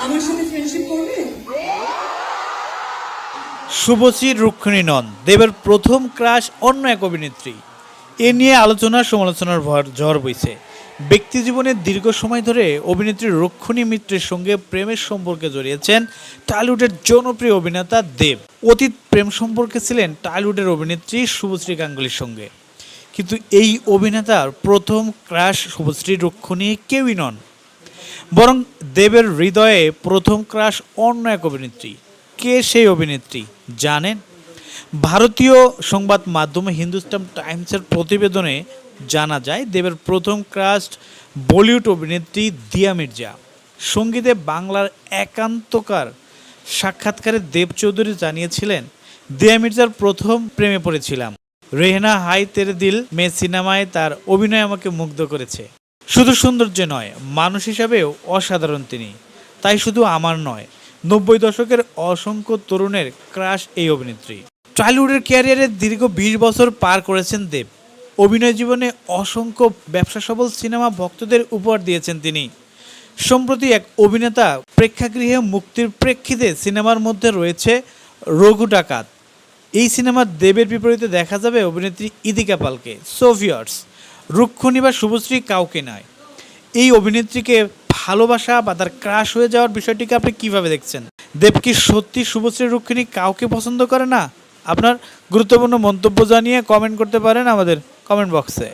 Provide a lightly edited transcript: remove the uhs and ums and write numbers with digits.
আমার সাথে ফ্রেন্ডশিপ করবে? শুভশ্রী রুক্মিণী নন, দেবের প্রথম ক্রাশ অন্য এক অভিনেত্রী। এ নিয়ে আলোচনা সমালোচনার ঝড় বইছে। ব্যক্তি জীবনের দীর্ঘ সময় ধরে অভিনেত্রী রুক্মিণী মিত্রের সঙ্গে প্রেমের সম্পর্কে জড়িয়েছেন টলিউডের জনপ্রিয় অভিনেতা দেব। অতীত প্রেম সম্পর্কে ছিলেন টলিউডের অভিনেত্রী শুভশ্রী গাঙ্গুলীর সঙ্গে। কিন্তু এই অভিনেতার প্রথম ক্রাশ শুভশ্রী রুক্মিণী কেউই নন, বরং দেবের হৃদয়ে প্রথম ক্রাশ অন্য এক অভিনেত্রী। কে সেই অভিনেত্রী জানেন? ভারতীয় সংবাদ মাধ্যম হিন্দুস্তান টাইমসের প্রতিবেদনে জানা যায় দেবের প্রথম ক্রাশ বলিউড অভিনেত্রী দিয়া মির্জা। সঙ্গীতে বাংলার একান্তকার সাক্ষাৎকারে দেব চৌধুরী জানিয়েছিলেন, দিয়া মির্জার প্রথম প্রেমে পড়েছিলাম। রেহনা হাই তেরে দিল মে সিনেমায় তার অভিনয় আমাকে মুগ্ধ করেছে। শুধু সৌন্দর্য নয়, মানুষ হিসাবেও অসাধারণ তিনি। তাই শুধু আমার নয়, 90 দশকের অসংখ্য তরুণের ক্রাশ এই অভিনেত্রী। টলিউডের ক্যারিয়ারে দীর্ঘ 20 বছর পার করেছেন দেব। অভিনয় জীবনে অসংখ্য ব্যবসা সফল সিনেমা ভক্তদের উপহার দিয়েছেন তিনি। সম্প্রতি এক অভিনেতা প্রেক্ষাগৃহে মুক্তির প্রেক্ষিতে সিনেমার মধ্যে রয়েছে রঘু ডাকাত। এই সিনেমার দেবের বিপরীতে দেখা যাবে অভিনেত্রী ইদিকা পালকে। সোভিয়ার্স, রুক্মিণী বা শুভশ্রী কাউকে নয়। এই অভিনেত্রীকে ভালোবাসা বা তার ক্রাশ হয়ে যাওয়ার বিষয়টিকে আপনি কিভাবে দেখছেন? দেব কি সত্যি শুভশ্রী রুক্মিণী কাউকে পছন্দ করে না? আপনার গুরুত্বপূর্ণ মন্তব্য জানিয়ে কমেন্ট করতে পারেন আমাদের কমেন্ট বক্সে।